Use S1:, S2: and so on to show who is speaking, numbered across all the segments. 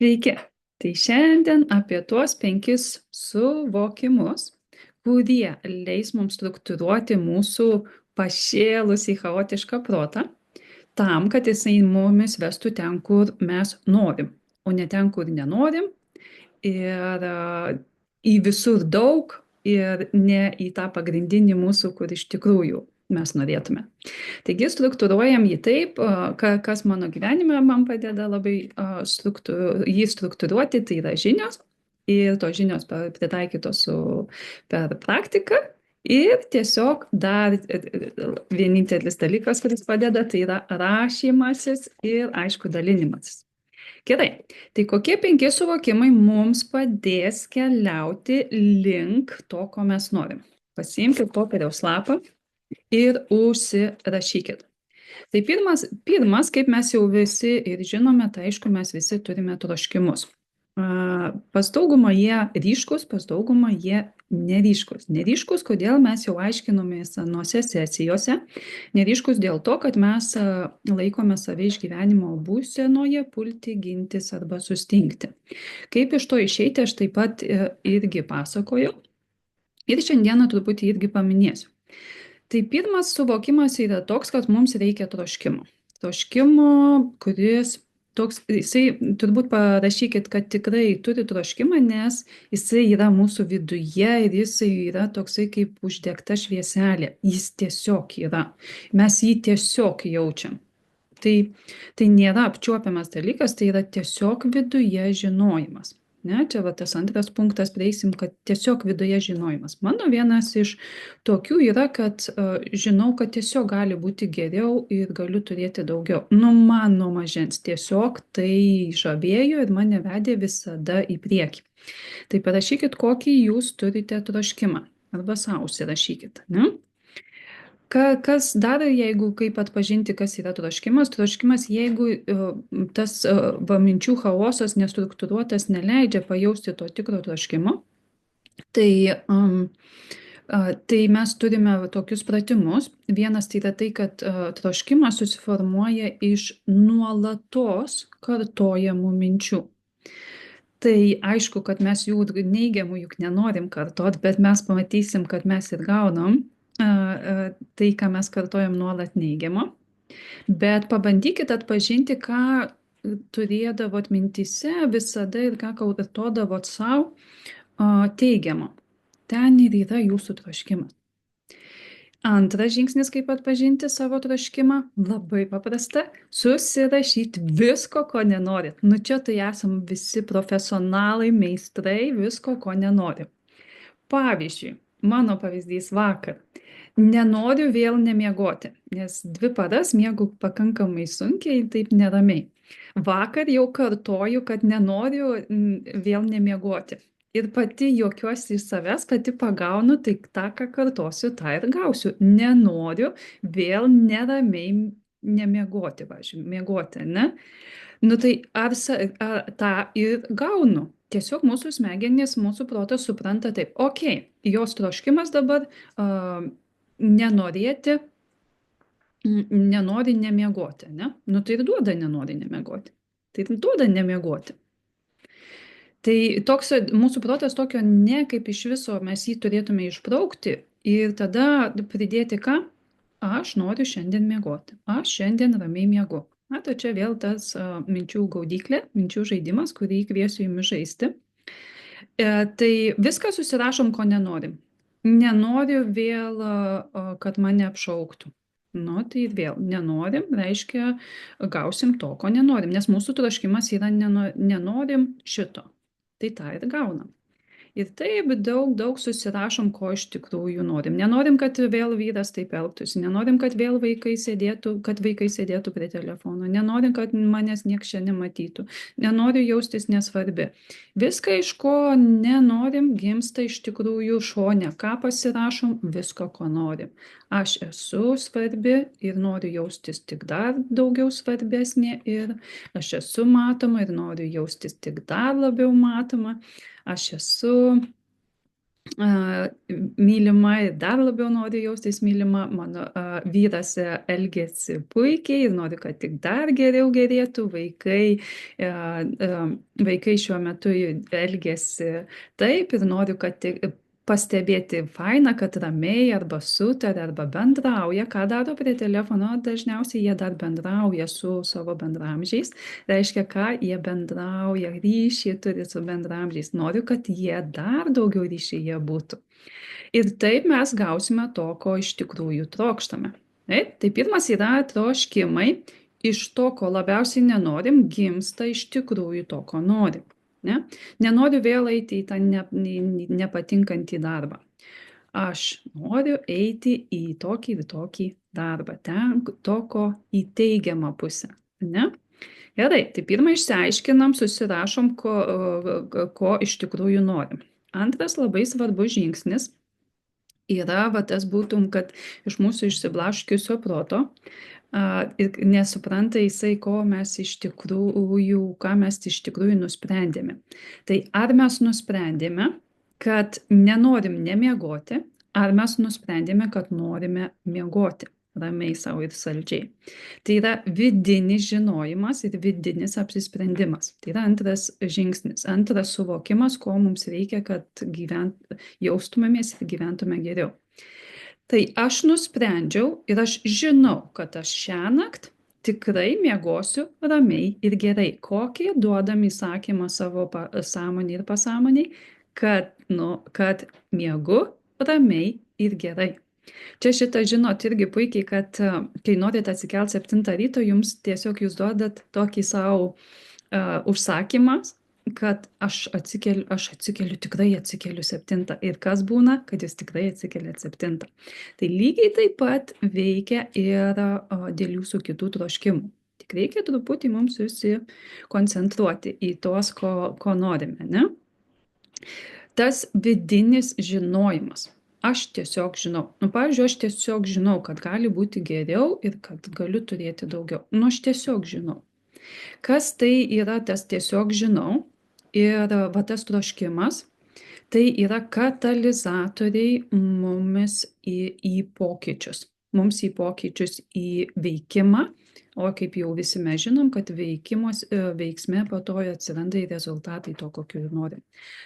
S1: Sveiki. Tai šiandien apie tuos 5 suvokimus, kurie leis mums struktūruoti mūsų pašėlusį chaotišką protą, tam, kad jisai mumis vestų ten, kur mes norim, o ne ten, kur nenorim, ir į visur daug, ir ne į tą pagrindinį mūsų, kur iš tikrųjų mes norėtume. Taigi struktūruojam jį taip, kas mano gyvenime man padeda labai jį struktūruoti, tai yra žinios ir tos žinios pritaikytos per praktiką. Ir tiesiog dar vienintelis dalykas, kuris padeda, tai yra rašymasis ir aišku dalinimasis. Gerai, tai kokie 5 suvokimai mums padės keliauti link to, ko mes norim? Pasiimkit popieriaus lapą ir užsirašykit. Tai pirmas, kaip mes jau visi ir žinome, tai aišku, mes visi turime troškimus. Pas daugumą jie ryškus, pas daugumą jie neryškus. Neryškus, kodėl mes jau aiškinomės senose sesijose. Neryškus dėl to, kad mes laikome save išgyvenimo būsenoje pulti, gintis arba sustingti. Kaip iš to išeiti, aš taip pat irgi pasakojau. Ir šiandieną truputį irgi paminėsiu. Tai pirmas suvokimas yra toks, kad mums reikia troškimo. Troškimo, kuris toks, jisai turbūt parašykit, kad tikrai turi troškimą, nes jisai yra mūsų viduje ir jisai yra toksai kaip uždegta švieselė. Jis tiesiog yra. Mes jį tiesiog jaučiam. Tai nėra apčiuopiamas dalykas, tai yra tiesiog viduje žinojimas. Ne, čia va tas antras punktas, prieisim, kad tiesiog viduje žinojimas. Mano vienas iš tokių yra, kad žinau, kad tiesiog gali būti geriau ir galiu turėti daugiau. Man nuo mažens tiesiog tai žavėjo ir mane vedė visada į priekį. Tai parašykit, kokį jūs turite troškimą arba savo užsirašykit. Ne? Kas dar, jeigu kaip atpažinti, kas yra troškimas? Troškimas, jeigu tas minčių chaosas nestruktūruotas neleidžia pajausti to tikro troškimo, tai mes turime tokius pratimus. Vienas tai yra tai, kad troškimas susiformuoja iš nuolatos kartojamų minčių. Tai aišku, kad mes jų neigiamų juk nenorim kartot, bet mes pamatysim, kad mes ir gaunam tai, ką mes kartojam nuolat neigiamo. Bet pabandykit atpažinti, ką turėdavot mintyse visada ir ką kartodavot savo teigiamo. Ten ir yra jūsų troškimas. Antras žingsnis, kaip atpažinti savo troškimą, labai paprasta - susirašyti visko, ko nenorit. Čia tai esam visi profesionalai, meistrai, visko, ko nenorim. Pavyzdžiui, mano pavyzdys vakar. Nenoriu vėl nemiegoti, nes 2 paras miegu pakankamai sunkiai, taip neramiai. Vakar jau kartoju, kad nenoriu vėl nemiegoti. Ir pati juokiuosi iš savęs, pati pagaunu, tai tą, ką kartosiu, tą ir gausiu. Nenoriu vėl neramiai nemiegoti, važiuoju, miegoti, ne? Tai ar tą ir gaunu? Tiesiog mūsų smegenys, mūsų protas supranta taip, okei, jos troškimas dabar nenori nemiegoti, ne? Tai ir duoda nenori nemiegoti. Tai ir duoda nemiegoti. Tai toks mūsų protas tokio ne, kaip iš viso mes jį turėtume išbraukti ir tada pridėti ką? Aš noriu šiandien miegoti. Aš šiandien ramiai miegu. Tai čia vėl tas minčių gaudyklė, minčių žaidimas, kurį kviesiu jumis žaisti. Tai viską susirašom, ko nenorim. Nenoriu vėl, kad mane apšauktų. Tai vėl nenorim, reiškia, gausim to, ko nenorim, nes mūsų troškimas yra nenorim šito. Tai tą ir gaunam. Ir taip daug susirašom, ko iš tikrųjų norim. Nenorim, kad vėl vyras taip elgtųsi, nenorim, kad vėl vaikai sėdėtų prie telefono, nenorim, kad manęs nieks čia nematytų, nenoriu jaustis nesvarbi. Viską, iš ko nenorim, gimsta iš tikrųjų šone. Ką pasirašom? Visko, ko norim. Aš esu svarbi ir noriu jaustis tik dar daugiau svarbesnė ir aš esu matoma ir noriu jaustis tik dar labiau matoma. Aš esu mylima ir dar labiau noriu jaustis mylima. Mano vyras elgėsi puikiai ir noriu, kad tik dar geriau gerėtų. Vaikai šiuo metu elgėsi taip ir noriu, kad tik pastebėti faina, kad ramiai arba sutarė, arba bendrauja. Ką daro prie telefono? Dažniausiai jie dar bendrauja su savo bendramžiais. Reiškia, ką jie bendrauja, ryšį turi su bendramžiais. Noriu, kad jie dar daugiau ryšyje būtų. Ir taip mes gausime to, ko iš tikrųjų trokštame. Taip? Tai pirmas yra troškimai. Iš to, ko labiausiai nenorim, gimsta iš tikrųjų to, ko norim. Ne? Nenoriu vėl eiti į tą nepatinkantį darbą. Aš noriu eiti į tokį ir tokį darbą, ten toko į teigiamą pusę. Ne? Gerai, tai pirmą išsiaiškinam, susirašom, ko iš tikrųjų norim. Antras labai svarbus žingsnis yra, va tas būtum, kad iš mūsų išsiblaškiusio proto ir nesupranta jisai, ką mes iš tikrųjų nusprendėme. Tai ar mes nusprendėme, kad nenorim nemiegoti, ar mes nusprendėme, kad norime miegoti ramiai savo ir saldžiai. Tai yra vidinis žinojimas ir vidinis apsisprendimas. Tai yra antras žingsnis, antras suvokimas, ko mums reikia, kad jaustumėmės ir gyventume geriau. Tai aš nusprendžiau ir aš žinau, kad aš šiąnakt tikrai miegosiu ramiai ir gerai. Kokį duodam įsakymą savo sąmonį ir pasąmoniai, kad miegu ramiai ir gerai. Čia šitą žinot irgi puikiai, kad kai norite atsikelti 7 ryto, jums tiesiog jūs duodat tokį savo užsakymą, kad aš atsikeliu, tikrai atsikeliu 7. Ir kas būna, kad jūs tikrai atsikeliat 7. Tai lygiai taip pat veikia ir dėl jūsų kitų troškimų. Tik reikia truputį mums susikoncentruoti į tos, ko norime, ne? Tas vidinis žinojimas. Aš tiesiog žinau. Pavyzdžiui, aš tiesiog žinau, kad gali būti geriau ir kad galiu turėti daugiau. Aš tiesiog žinau. Kas tai yra tas tiesiog žinau ir va tas troškimas, tai yra katalizatoriai mumis į pokyčius. Mums į pokyčius, į veikimą, o kaip jau visi mes žinom, kad veiksme po to atsiranda ir rezultatai to, kokiu norim.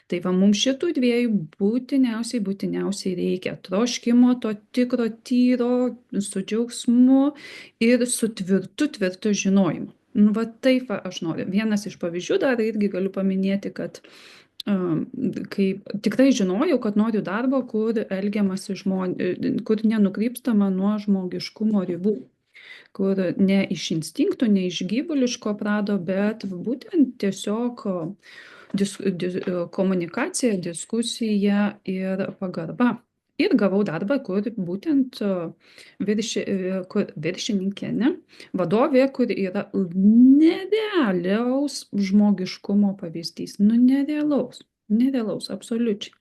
S1: Tai va mums šitų dviejų būtiniausiai reikia. Troškimo, to tikro, tyro, su džiaugsmu ir su tvirtu žinojimu. Va taip aš noriu. Vienas iš pavyzdžių dar irgi galiu paminėti, kad kai tikrai žinojau, kad noriu darbo, kur elgiamasi kur nenukrypstama nuo žmogiškumo ribų, kur ne iš instinktų, ne iš gyvuliško prado, bet būtent tiesiog komunikacija, diskusija ir pagarba. Ir gavau darbą, kur būtent viršininkė, vadovė, kur yra nerealiaus žmogiškumo pavyzdys. Nerealaus, absoliučiai.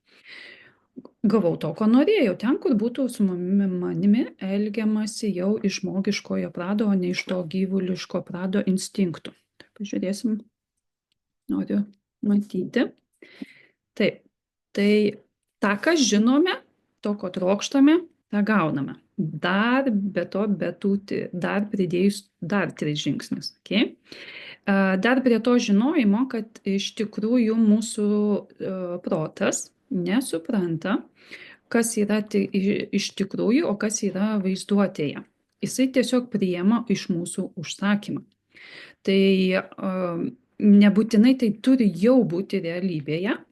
S1: Gavau to, ko norėjau, ten, kur būtų su manimi elgiamasi jau iš žmogiškojo prado, o ne iš to gyvuliško prado instinktų. Pažiūrėsim, noriu matyti. Taip, tai tą, ką žinome, to, ko trokštame, tą gauname. Dar dar pridėjus dar 3 žingsnius. Okay? Dar prie to žinojimo, kad iš tikrųjų mūsų protas nesupranta, kas yra iš tikrųjų, o kas yra vaizduotėje. Jisai tiesiog priima iš mūsų užsakymą. Tai nebūtinai tai turi jau būti realybėje,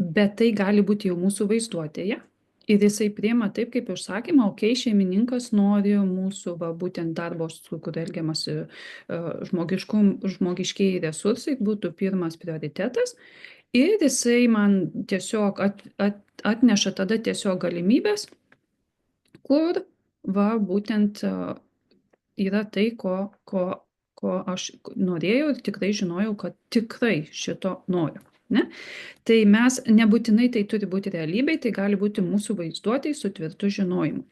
S1: bet tai gali būti jau mūsų vaizduotėje. Ir jisai priima taip, kaip užsakymą, šeimininkas nori mūsų būtent darbo, kur elgiamasi žmogiškieji resursai, būtų pirmas prioritetas. Ir jisai man tiesiog atneša tada tiesiog galimybės, kur būtent yra tai, ko aš norėjau ir tikrai žinojau, kad tikrai šito noriu. Ne? Tai mes nebūtinai tai turi būti realybėj, tai gali būti mūsų vaizduotėj su tvirtu žinojimu.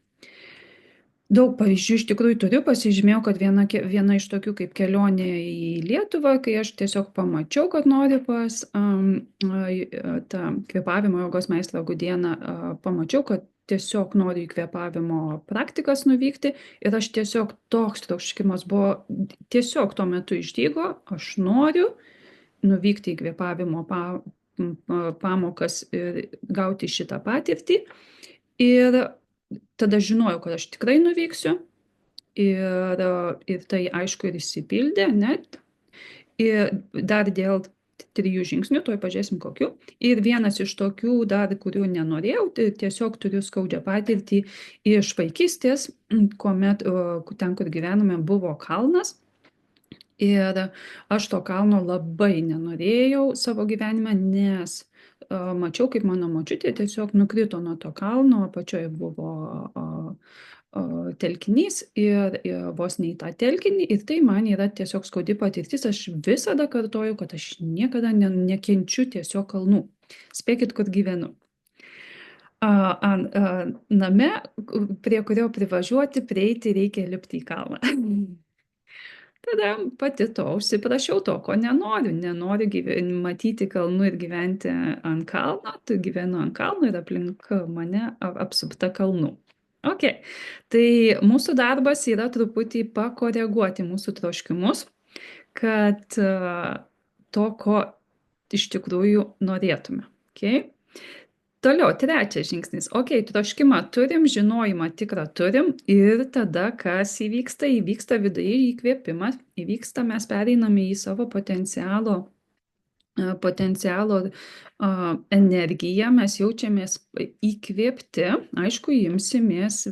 S1: Daug pavyzdžių iš tikrųjų turiu, pasižymėjau, kad viena iš tokių kaip kelionė į Lietuvą, kai aš tiesiog pamačiau, kad noriu pas tą kvėpavimo jogos meistrą Gudieną, pamačiau, kad tiesiog noriu į kvėpavimo praktikas nuvykti ir aš tiesiog toks troškimas buvo, tiesiog tuo metu išdygo, aš noriu nuvykti į kvėpavimo pamokas ir gauti šitą patirtį. Ir tada žinojau, kad aš tikrai nuvyksiu ir tai aišku ir išsipildė, net. Ir dar dėl 3 žingsnių, tuoj pažiūrėsim kokių. Ir vienas iš tokių dar, kurių nenorėjau, tai tiesiog turiu skaudžią patirtį iš vaikystės, kuomet ten, kur gyvename, buvo kalnas. Ir aš to kalno labai nenorėjau savo gyvenime, nes mačiau, kaip mano močiutė tiesiog nukrito nuo to kalno, apačioje buvo telkinys ir vos ne į tą telkinį. Ir tai man yra tiesiog skaudi patirtis. Aš visada kartoju, kad aš niekada nekenčiu tiesiog kalnų. Spėkit, kur gyvenu. Name, prie kurio privažiuoti, prieiti reikia lipti į kalną. Tada pati to užsiprašiau to, ko nenoriu. Nenoriu matyti kalnų ir gyventi ant kalno. Tu gyvenu ant kalno ir aplink mane apsupta kalnų. Ok, tai mūsų darbas yra truputį pakoreguoti mūsų troškimus, kad to, ko iš tikrųjų norėtume. Okay? Toliau, trečias žingsnis. Ok, troškimą turim, žinojimą tikrą turim ir tada kas įvyksta? Įvyksta viduje įkvėpimas, įvyksta, mes pereiname į savo potencialo energiją, mes jaučiamės įkvėpti, aišku, imsimės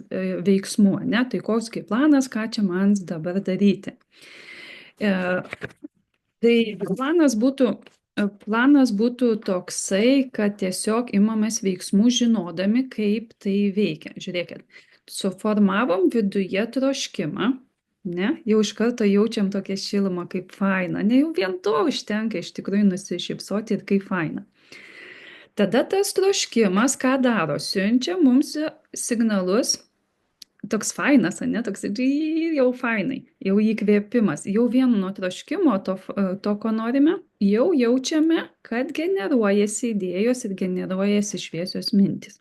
S1: veiksmų, ne? Tai koks kaip planas, ką čia man dabar daryti. Tai planas būtų toksai, kad tiesiog imamės veiksmų žinodami, kaip tai veikia. Žiūrėkit, suformavom viduje troškimą, ne, jau iš karto jaučiam tokią šilumą, kaip faina, ne, jau vien to užtenka iš tikrųjų nusišypsoti ir kaip faina. Tada tas troškimas, ką daro, siunčia mums signalus, toks fainas, ne, toks jau fainai, jau įkvėpimas, jau vien nuo troškimo to, ko norime, jau jaučiame, kad generuojasi idėjos ir generuojasi šviesios mintis.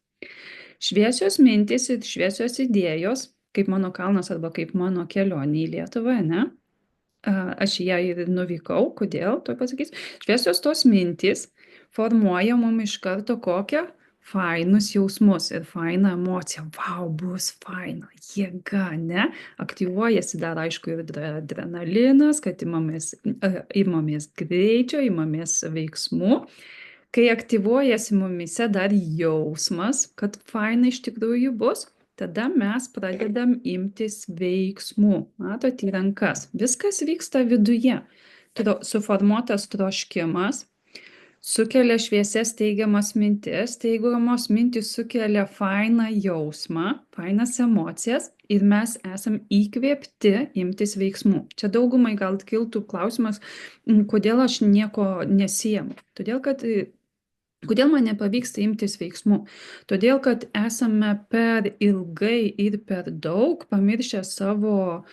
S1: Šviesios mintis ir šviesios idėjos, kaip mano kalnas arba kaip mano kelionė į Lietuvą, ne? Aš ją ir nuvykau, kodėl, to pasakysiu. Šviesios tos mintis formuoja mum iš karto kokią fainus jausmus ir fainą emociją. Vau, bus faina, jėga, ne? Aktyvuojasi dar, aišku, ir adrenalinas, kad imamės greičio, imamės veiksmų. Kai aktyvuojasi mumise dar jausmas, kad faina iš tikrųjų bus, tada mes pradedam imtis veiksmų. Matot, į rankas. Viskas vyksta viduje. Suformuotas troškimas sukelia šviesias teigiamas mintis. Teigiamos mintis sukelia fainą jausmą, fainas emocijas ir mes esam įkvėpti imtis veiksmų. Čia daugumai gal kiltų klausimas, kodėl aš nieko nesiemu. Kodėl man nepavyksta imtis veiksmų? Todėl, kad esame per ilgai ir per daug pamiršę savo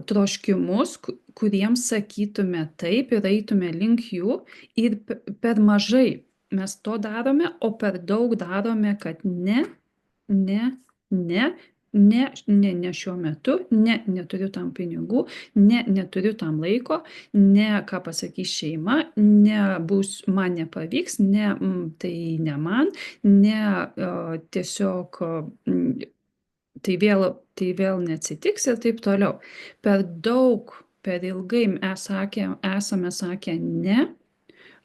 S1: troškimus, kuriems sakytume taip ir eitume link jų ir per mažai mes to darome, o per daug darome, kad ne, šiuo metu, neturiu tam pinigų, neturiu tam laiko, ką pasakys šeima, man nepavyks, tai ne man, tiesiog tai vėl neatsitiks ir taip toliau. Per daug, per ilgai esame sakę ne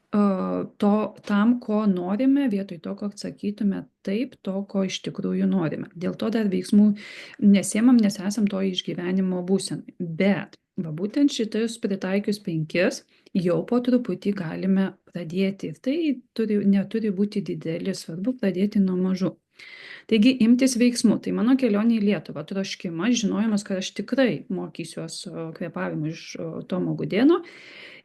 S1: tam, ko norime, vietoj to, kad sakytume taip, to, ko iš tikrųjų norime. Dėl to dar veiksmų nesiemam, nes esam to išgyvenimo būsenai. Bet būtent šitais pritaikius 5 jau po truputį galime pradėti. Ir tai neturi būti dideli, svarbu pradėti nuo mažų. Taigi imtis veiksmų. Tai mano kelionė į Lietuvą, troškimas, žinojimas, kad aš tikrai mokysiuos kvėpavimą iš Tomo Gudėno.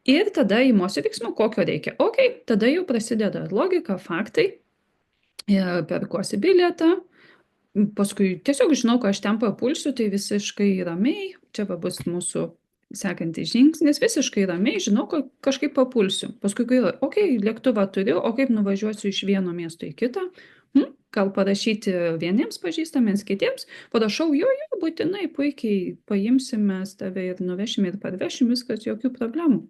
S1: Ir tada įmosiu veiksmų, kokio reikia. Ok, tada jau prasideda logika, faktai, perkuosi bilietą, paskui tiesiog žinau, kad aš ten papulsiu, tai visiškai ramiai, čia va bus mūsų sekantis žingsnis, visiškai ramiai žinau, kad kažkaip papulsiu. Paskui, kai, okei, lėktuvą turiu, o kaip nuvažiuosiu iš vieno miesto į kitą? Gal parašyti vieniems pažįstamiems, kitiems, parašau, jo, būtinai, puikiai paimsime tave ir nuvešime ir parvešim, viskas, jokių problemų.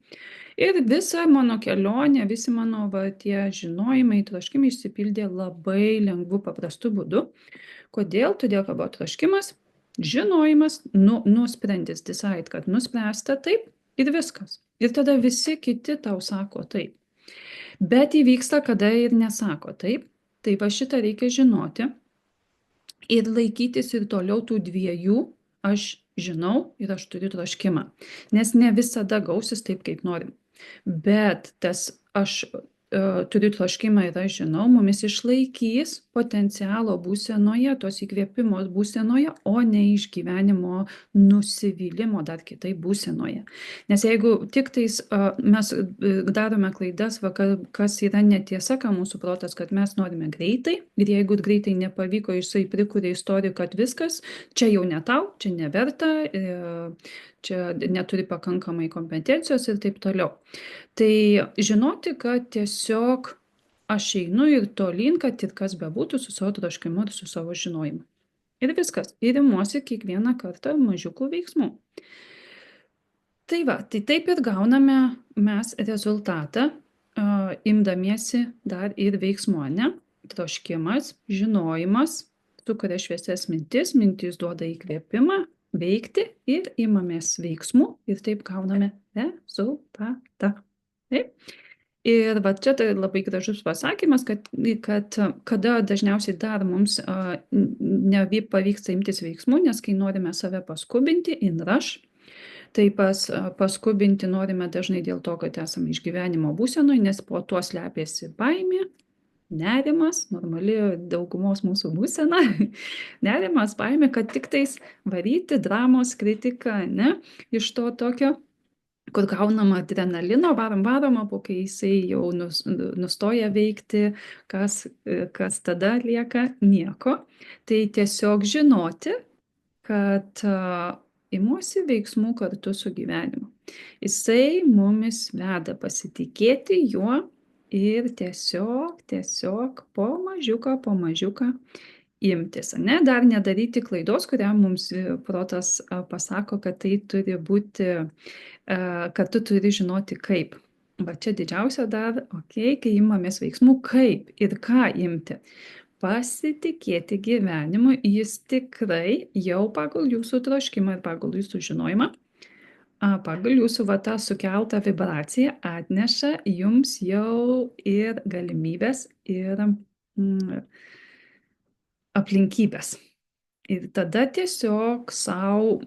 S1: Ir visa mano kelionė, visi mano va, tie žinojimai, troškimai išsipildė labai lengvu, paprastu būdu. Kodėl? Todėl, kad buvo troškimas, žinojimas, nusprendis, decide, kad nuspręsta taip ir viskas. Ir tada visi kiti tau sako taip. Bet įvyksta, kada ir nesako taip. Tai va šitą reikia žinoti ir laikytis ir toliau tų dviejų, aš žinau ir aš turiu troškimą. Nes ne visada gausis taip, kaip norim. Bet tas aš turiu troškimą ir aš žinau, mumis išlaikys potencialo būsenoje, tos įkvėpimo būsenoje, o ne išgyvenimo nusivylimo dar kitaip būsenoje. Nes jeigu tik tais mes darome klaidas, kas yra netiesa, ką mūsų protas, kad mes norime greitai, ir jeigu greitai nepavyko, jisai prikuria istorijų, kad viskas, čia jau ne tau, čia neverta, čia neturi pakankamai kompetencijos ir taip toliau. Tai žinoti, kad tiesiog aš einu ir tolyn, kad ir kas bebūtų su savo troškimu ir su savo žinojimu. Ir viskas. Ir imuosi kiekvieną kartą mažiukų veiksmų. Tai va, tai taip ir gauname mes rezultatą, imdamiesi dar ir veiksmo, ne? Troškimas, žinojimas, sukuria šviesias mintis duoda įkvėpimą veikti ir imamės veiksmų ir taip gauname rezultatą. Taip. Ir va čia tai labai gražus pasakymas, kad kada dažniausiai dar mums nepavyksta imtis veiksmų, nes kai norime save paskubinti, in rush, tai paskubinti norime dažnai dėl to, kad esame išgyvenimo būsenoje, nes po tuo slepiasi baimė, nerimas, normali daugumos mūsų būsena, nerimas, baimė, kad tik tais varyti dramos kritiką, ne, iš to tokio, kur gaunama adrenalino, varoma, po kai jisai jau nustoja veikti, kas tada lieka nieko. Tai tiesiog žinoti, kad imuosi veiksmų kartu su gyvenimu. Jisai mumis veda pasitikėti juo ir tiesiog po mažiuką imtis, ne? Dar nedaryti klaidos, kurią mums protas pasako, kad tai turi būti, kad tu turi žinoti kaip. Va čia didžiausia dar, kai imamės veiksmų, kaip ir ką imti. Pasitikėti gyvenimu, jis tikrai jau pagal jūsų troškimą ir pagal jūsų žinojimą, pagal jūsų va tą sukeltą vibraciją atneša jums jau ir galimybės, ir aplinkybės. Ir tada tiesiog savo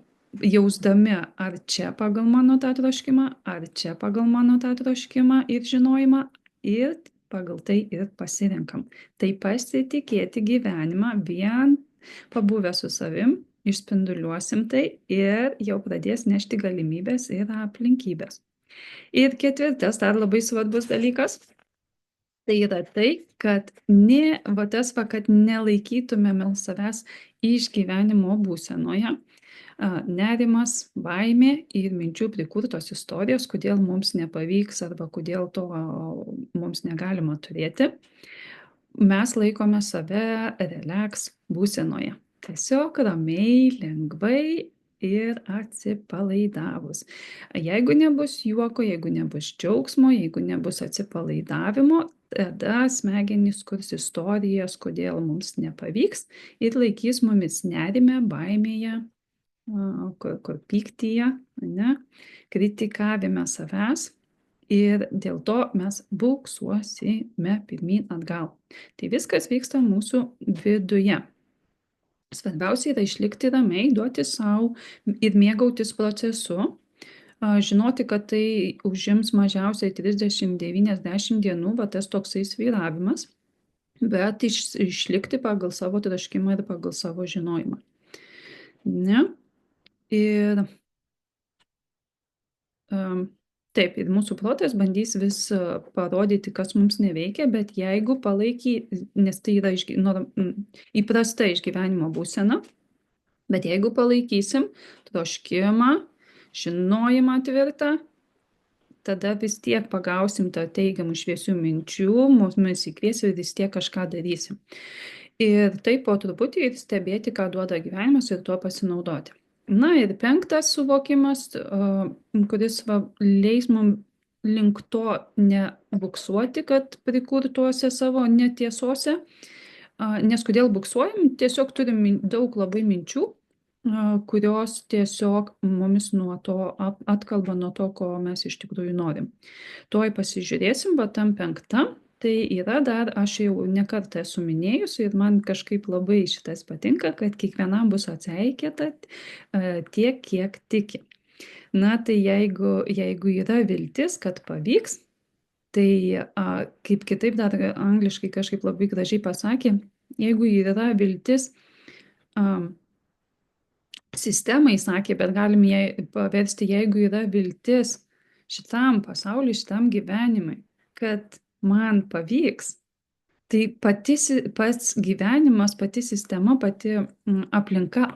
S1: jausdami, ar čia pagal mano tą troškimą, ar čia pagal mano tą troškimą ir žinojimą, ir pagal tai ir pasirenkam. Tai pasitikėti gyvenimą, vien pabuvę su savim, išspinduliuosim tai ir jau pradės nešti galimybės ir aplinkybės. Ir ketvirtas, dar labai svarbus dalykas, tai yra tai, kad kad nelaikytumėme savęs išgyvenimo būsenoje, nerimas, baimė ir minčių prikurtos istorijos, kodėl mums nepavyks arba kodėl to mums negalima turėti, mes laikome save relax būsenoje. Tiesiog ramiai, lengvai ir atsipalaidavus. Jeigu nebus juoko, jeigu nebus džiaugsmo, jeigu nebus atsipalaidavimo, tada smegenys kurs istorijas, kodėl mums nepavyks ir laikys mumis nerime, baimėje, kur pyktyje, ne, kritikavime savęs ir dėl to mes buksuosime pirmyn atgal. Tai viskas vyksta mūsų viduje. Svarbiausia yra išlikti ramiai, duoti savo ir mėgautis procesu, žinoti, kad tai užims mažiausiai 30-90 dienų, va tas toksai svyravimas, bet išlikti pagal savo troškimą ir pagal savo žinojimą. Ne? Ir Taip, ir mūsų protas bandys vis parodyti, kas mums neveikia, bet jeigu nes tai yra įprasta išgyvenimo būsena, bet jeigu palaikysim troškimą, žinojimą tvirtą, tada vis tiek pagausim tą teigiamų šviesių minčių, mus įkvies ir vis tiek kažką darysim. Ir taip po truputį ir stebėti, ką duoda gyvenimas ir tuo pasinaudoti. Na ir penktas suvokimas, kuris leis mums link to nebuksuoti, kad prikurtuose savo netiesose. Nes kodėl buksuojam? Tiesiog turim daug labai minčių, kurios tiesiog mumis nuo to atkalba nuo to, ko mes iš tikrųjų norim. Tuoj pasižiūrėsim, bet tam penktam. Tai yra dar, aš jau nekartą esu minėjusi ir man kažkaip labai šitas patinka, kad kiekvienam bus atseikėta tiek, kiek tiki. Na, tai jeigu yra viltis, kad pavyks, tai kaip kitaip dar angliškai kažkaip labai gražiai pasakė, jeigu yra viltis, sistemai sakė, bet galim jai paversti, jeigu yra viltis šitam pasauliui, šitam gyvenimui, kad man pavyks, tai pats gyvenimas, pati sistema, pati aplinka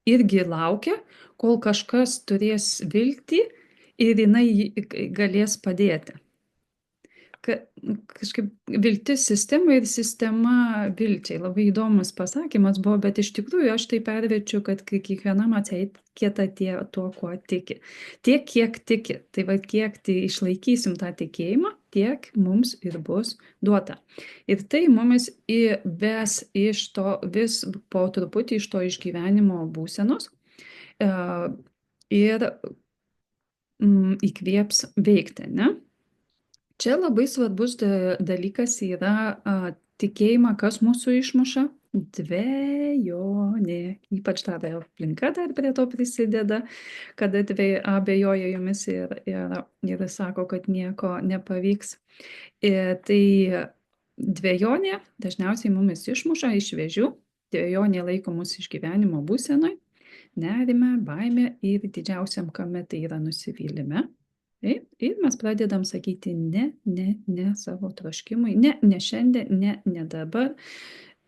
S1: irgi laukia, kol kažkas turės viltį ir jinai galės padėti. Kažkaip viltis sistemai ir sistema vilčiai. Labai įdomus pasakymas buvo, bet iš tikrųjų aš tai perverčiu, kad kiekvienam atseit tuo, kuo tiki. Tiek, kiek tiki. Tai va, kiek tai išlaikysim tą tikėjimą, tiek mums ir bus duota. Ir tai mumis įves iš to, vis po truputį iš to išgyvenimo būsenos ir įkvėps veikti, ne? Čia labai svarbus dalykas yra tikėjimą, kas mūsų išmuša. Dvejonė. Ypač tada aplinka dar prie to prisideda, kada abejoja jumis ir sako, kad nieko nepavyks. Tai dvejonė dažniausiai mumis išmuša iš vėžių. Dvejonė laiko mus išgyvenimo būsenoj, nerime, baime ir didžiausiam kame tai yra nusivylime. Ir mes pradedam sakyti ne savo troškimui, ne šiandien, ne dabar,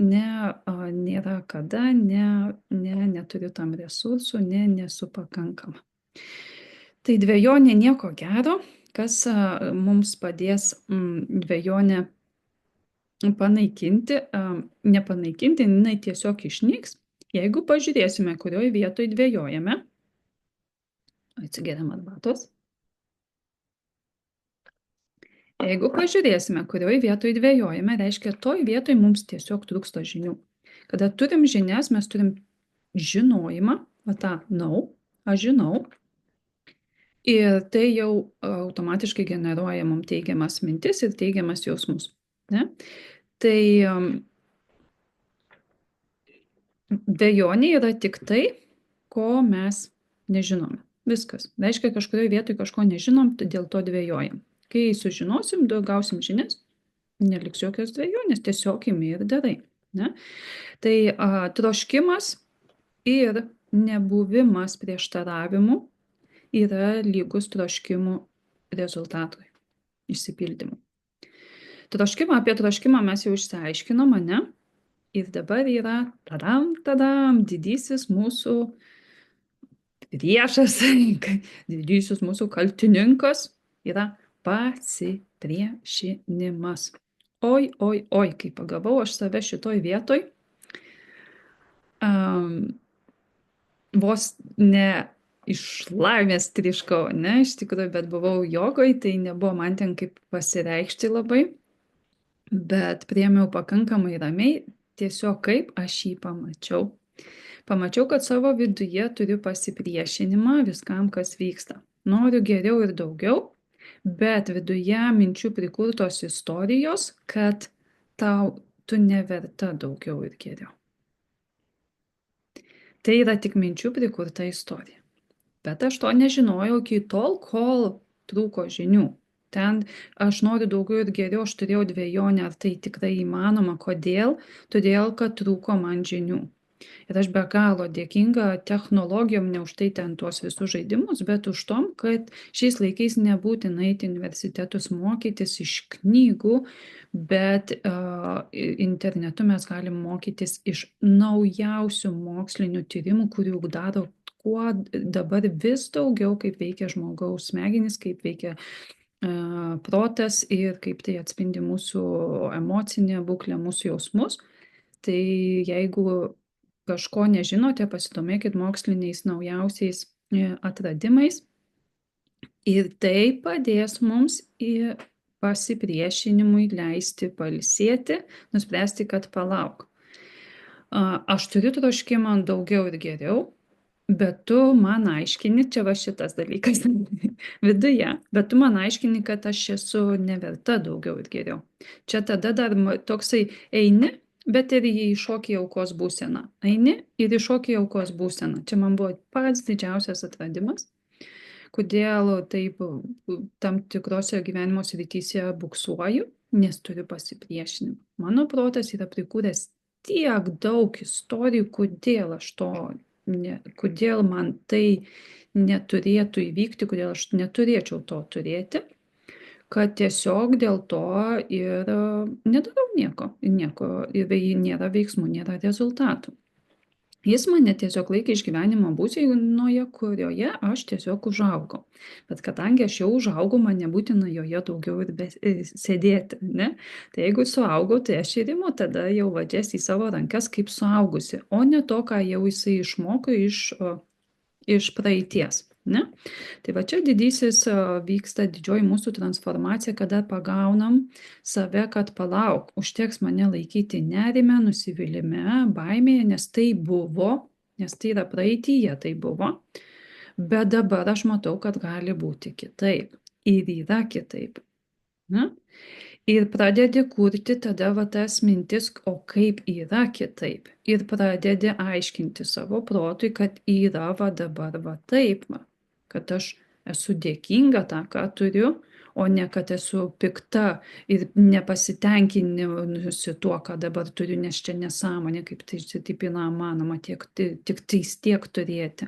S1: nėra kada, neturiu tam resursų, nesu pakankama. Tai dvejonė nieko gero, kas mums padės dvejonę panaikinti, nepanaikinti, jinai tiesiog išnyks. Jeigu pažiūrėsime, kurioje vietoje dvejojame, atsigeriam arbatos. Jeigu pažiūrėsime, kurioje vietoje dvejojame, reiškia, toj vietoje mums tiesiog trūksta žinių. Kada turim žinias, mes turim žinojimą, aš žinau, ir tai jau automatiškai generuoja mums teigiamas mintis ir teigiamas jausmus. Ne? Tai dvejonė yra tik tai, ko mes nežinome. Viskas. Reiškia, kažkurioje vietoje kažko nežinom, dėl to dvejojam. Kai sužinosim, gausim žinias, neliks jokios dvejonės, tiesiog imi ir darai. Ne? Tai troškimas ir nebuvimas prieštaravimų yra lygus troškimų rezultatui, išsipildymui. Apie troškimą mes jau išsiaiškinom, ne? Ir dabar yra didysis mūsų priešas, didysis mūsų kaltininkas yra pasipriešinimas. Oi, kai pagavau aš save šitoj vietoj, vos ne iš laimės triškau, ne, iš tikrųjų, bet buvau jogoj, tai nebuvo man ten kaip pasireikšti labai, bet priėmiau pakankamai ramiai, tiesiog kaip aš jį pamačiau. Pamačiau, kad savo viduje turiu pasipriešinimą viskam, kas vyksta. Noriu geriau ir daugiau, bet viduje minčių prikurtos istorijos, kad tu neverta daugiau ir geriau. Tai yra tik minčių prikurta istorija. Bet aš to nežinojau iki tol, kol trūko žinių. Ten aš noriu daugiau ir geriau, aš turėjau dvejonę, ar tai tikrai įmanoma. Kodėl? Todėl, kad trūko man žinių. Ir aš be galo dėkinga technologijom ne už tai ten tuos visus žaidimus, bet už tom, kad šiais laikais nebūtina eiti į universitetus mokytis iš knygų, bet internetu mes galim mokytis iš naujausių mokslinių tyrimų, kurių daro kuo dabar vis daugiau, kaip veikia žmogaus smegenys, kaip veikia protas ir kaip tai atspindi mūsų emocinę būklę, mūsų jausmus. Tai jeigu kažko nežinote, pasidomėkit moksliniais naujausiais atradimais ir tai padės mums į pasipriešinimui leisti pailsėti, nuspręsti, kad palauk. Aš turiu troškimą daugiau ir geriau, bet tu man aiškini, čia va šitas dalykas viduje, bet tu man aiškini, kad aš esu neverta daugiau ir geriau. Čia tada dar toksai eini, bet ir į šokį aukos būseną. Eini ir į šokį aukos būseną. Čia man buvo pats didžiausias atradimas, kodėl taip tam tikrose gyvenimo srityse buksuoju, nes turiu pasipriešinimą. Mano protas yra prikūręs tiek daug istorijų, kodėl aš to kodėl man tai neturėtų įvykti, kodėl aš neturėčiau to turėti, kad tiesiog dėl to ir nedarau nieko ir nėra veiksmų, nėra rezultatų. Jis mane tiesiog laikė išgyvenimo būsenoje, kurioje aš tiesiog užaugau. Bet kadangi aš jau užaugau, man nebūtina joje daugiau ir sėdėti. Ne? Tai jeigu suaugau, tai aš ir imu tada jau vadžias į savo rankas kaip suaugusi, o ne to, ką jau jisai išmoko iš praeities. Ne? Tai va čia didysis vyksta didžioji mūsų transformacija, kada pagaunam save, kad palauk, užteks mane laikyti nerime, nusivylime, baimėje, nes tai buvo, nes tai yra praeityje, tai buvo, bet dabar aš matau, kad gali būti kitaip ir yra kitaip. Ne? Ir pradedi kurti tada va tas mintis, o kaip yra kitaip. Ir pradedi aiškinti savo protui, kad yra va dabar va taip, va. Kad aš esu dėkinga tą, ką turiu, o ne kad esu pikta ir nepasitenkinusi tuo, ką dabar turiu, nes čia nesąmonė, kaip tai taip yra manoma, tik tiek turėti.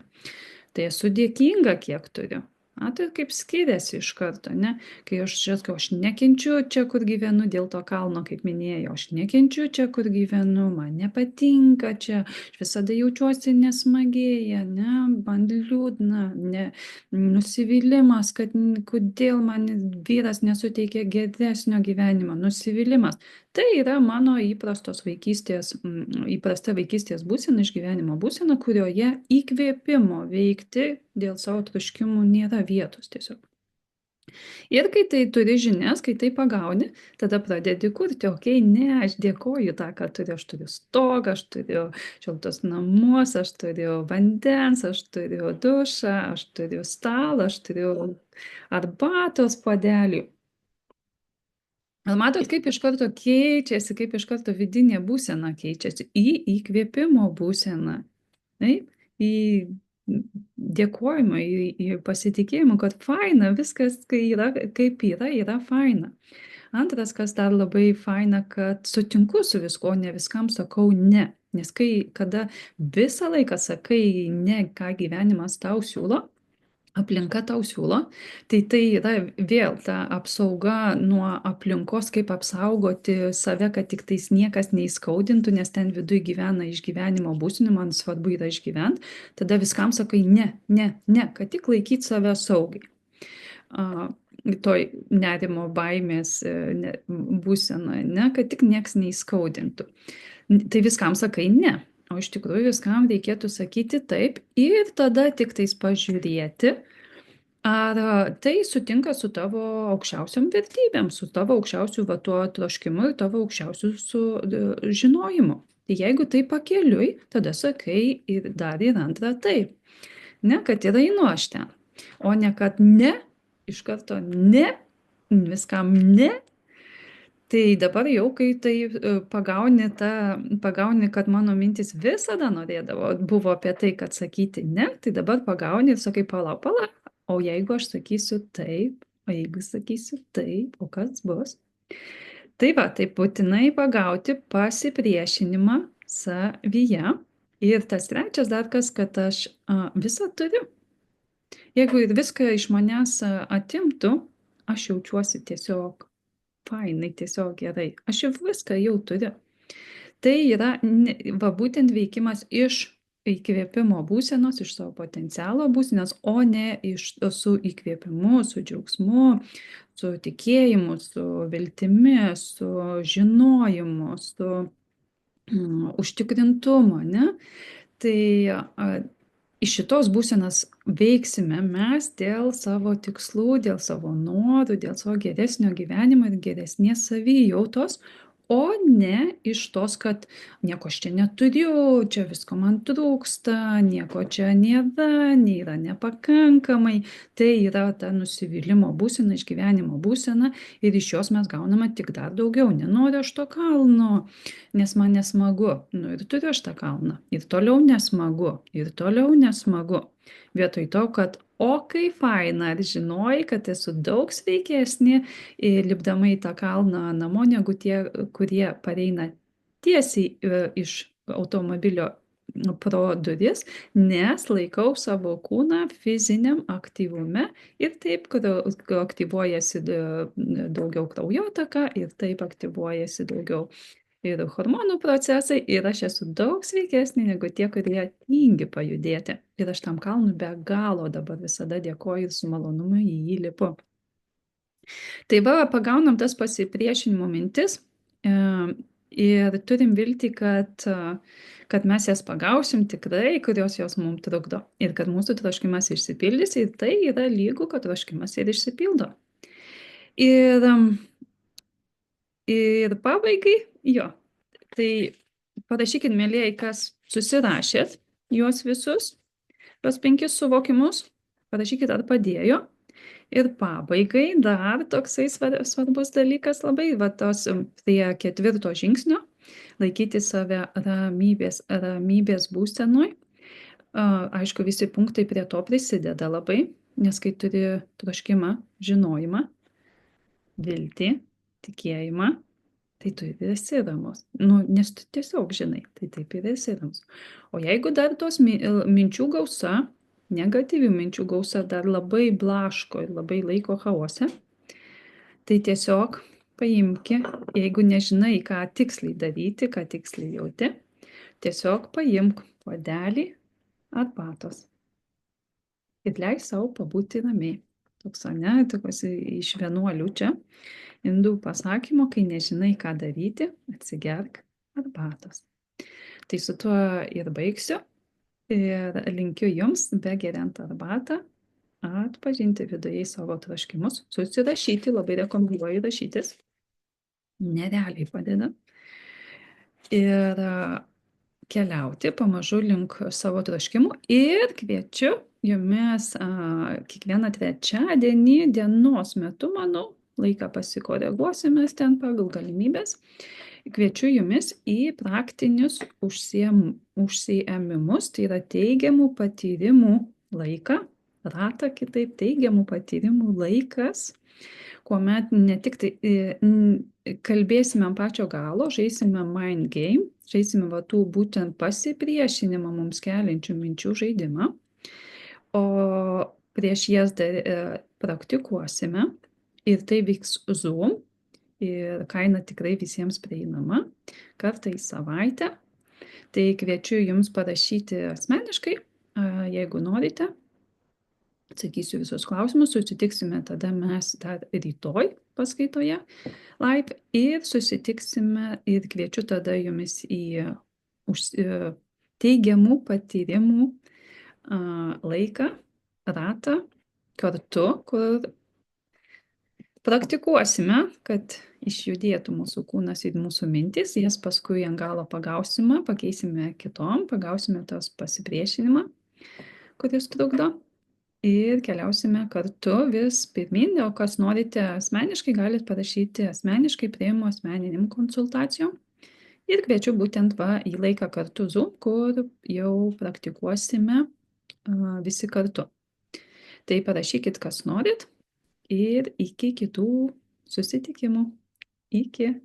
S1: Tai esu dėkinga, kiek turiu. Tai kaip skiriasi iš karto, ne? Kai aš nekenčiu čia, kur gyvenu, dėl to kalno, kaip minėjau, aš nekenčiu čia, kur gyvenu, man nepatinka čia, aš visada jaučiuosi nesmagiai, ne, man liūdna, ne, nusivylimas, kad kodėl man vyras nesuteikia geresnio gyvenimo, nusivylimas. Tai yra mano įprasta vaikystės būsena, išgyvenimo būsena, kurioje įkvėpimo veikti dėl savo troškimų nėra vietos tiesiog. Ir kai tai turi žinias, kai tai pagauni, tada pradedi kurti, okei, ne, aš dėkoju tą, ką turiu, aš turiu stogą, aš turiu šiltus namus, aš turiu vandens, aš turiu dušą, aš turiu stalą, aš turiu arbatos puodelį. Ar matot, kaip iš karto keičiasi, kaip iš karto vidinė būsena keičiasi į įkvėpimo būseną, taip? Į dėkojimą, į pasitikėjimą, kad faina, viskas, kai yra, kaip yra faina. Antras, kas dar labai faina, kad sutinku su visko, ne viskam sakau ne. Nes kada visą laiką sakai ne, ką gyvenimas tau siūlo, aplinka tau siūlo, tai yra vėl ta apsauga nuo aplinkos, kaip apsaugoti save, kad tik tais niekas neįskaudintų, nes ten viduj gyvena išgyvenimo būsinių, man svarbu yra išgyventi, tada viskam sakai ne, kad tik laikyt save saugiai. Toj nerimo baimės būsenoje, ne, kad tik nieks neįskaudintų. Tai viskam sakai ne. O iš tikrųjų viskam reikėtų sakyti taip ir tada tik tais pažiūrėti, ar tai sutinka su tavo aukščiausiam vertybėm, su tavo aukščiausiu va tuo troškimu ir tavo aukščiausiu su žinojimu. Tai jeigu tai pakeliui, tada sakai ir dar ir antrą taip. Ne, kad ir einu aš ten. O ne, kad ne, iš karto ne, viskam ne. Tai dabar jau, kai tai pagauni, kad mano mintis visada buvo apie tai, kad sakyti ne, tai dabar pagauni ir sakai, palauk, o jeigu aš sakysiu taip, o kas bus? Tai va, tai būtinai pagauti pasipriešinimą savyje Ir tas trečias dar kas, kad aš visą turiu. Jeigu ir viską iš manęs atimtų, aš jaučiuosi tiesiog fainai, tiesiog gerai. Aš jau viską jau turiu. Tai yra va būtent veikimas iš įkvėpimo būsenos, iš savo potencialo būsenos, o ne su įkvėpimu, su džiaugsmu, su tikėjimu, su viltimi, su žinojimu, su užtikrintumu, ne? Tai iš šitos būsenos veiksime mes dėl savo tikslų, dėl savo norų, dėl savo geresnio gyvenimo ir geresnės savijautos, o ne iš tos, kad nieko aš čia neturiu, čia visko man trūksta, nieko čia nėra, nėra nepakankamai. Tai yra ta nusivylimo būsena, išgyvenimo būsena ir iš jos mes gauname tik dar daugiau. Nenoriu aš to kalno, nes man nesmagu. Nu ir turiu aš tą kalną. Ir toliau nesmagu. Ir toliau nesmagu. Vietoj to, kad o kaip faina, ar žinojai, kad esu daug sveikesnė, lipdama į tą kalną namo, negu tie, kurie pareina tiesiai iš automobilio pro duris, nes laikau savo kūną fiziniam aktyvume ir taip, kad aktyvuojasi daugiau kraujotaka ir taip aktyvuojasi daugiau ir hormonų procesai ir aš esu daug sveikesnė negu tie, kurie tingi pajudėti. Ir aš tam kalnui be galo dabar visada dėkoju ir su malonumu į jį lipu. Tai va, pagaunam tas pasipriešinimo mintis ir turim viltį, kad mes jas pagausim tikrai, kurios jos mums trukdo. Ir kad mūsų troškimas išsipildys ir tai yra lygu, kad troškimas ir išsipildo. Ir pabaigai, jo, tai parašykit, mėlyjei, kas susirašėt juos visus, tuos 5 suvokimus, parašykit, ar padėjo. Ir pabaigai dar toksai svarbus dalykas labai, va tos prie 4 žingsnio, laikyti save ramybės būsenoj. Aišku, visi punktai prie to prisideda labai, nes kai turi troškimą, žinojimą, viltį, tikėjimą, tai tu ir esi ramus. Nu, nes tu tiesiog žinai, tai taip ir esi ramus. O jeigu dar tos minčių gausa, negatyvių minčių gausa dar labai blaško ir labai laiko chaose, tai tiesiog paimki, jeigu nežinai, ką tiksliai daryti, ką tiksliai jauti, tiesiog paimk puodelį arbatos ir leik savo pabūti ramiai. Toks, ne, toks iš vienuolių čia. Indų pasakymo, kai nežinai, ką daryti, atsigerk arbatos. Tai su tuo ir baigsiu. Ir linkiu jums, begeriant arbatą, atpažinti viduje savo troškimus, susirašyti, labai rekomenduoju rašytis. Nerealiai padeda. Ir keliauti pamažu link savo troškimų ir kviečiu jumis kiekvieną trečiadienį dienos metu, manau, laiką pasikoreguosime ten pagal galimybės. Kviečiu jumis į praktinius užsiėmimus, tai yra teigiamų patyrimų laiką, ratą kitaip, teigiamų patyrimų laikas, kuomet ne tik tai kalbėsime ant pačio galo, žaisime mind game, žaisime va tų būtent pasipriešinimą mums keliančių minčių žaidimą, o prieš jas praktikuosime ir tai vyks Zoom ir kaina tikrai visiems prieinama, kartą į savaitę. Tai kviečiu jums parašyti asmeniškai, jeigu norite. Atsakysiu visus klausimus, susitiksime tada mes dar rytoj paskaitoje live ir susitiksime ir kviečiu tada jumis į teigiamų patyrimų laiką, ratą kartu, kur praktikuosime, kad išjudėtų mūsų kūnas ir mūsų mintis, jas paskui ant galo pagausime, pakeisime kitom, pagausime tos pasipriešinimą, kuris trukdo. Ir keliausime kartu vis pirmin, o kas norite asmeniškai, galite parašyti asmeniškai, priimu asmeninėm konsultacijom. Ir kviečiu būtent į laiką kartu Zoom, kur jau praktikuosime visi kartu. Tai parašykit, kas norit ir iki kitų susitikimų. Iki.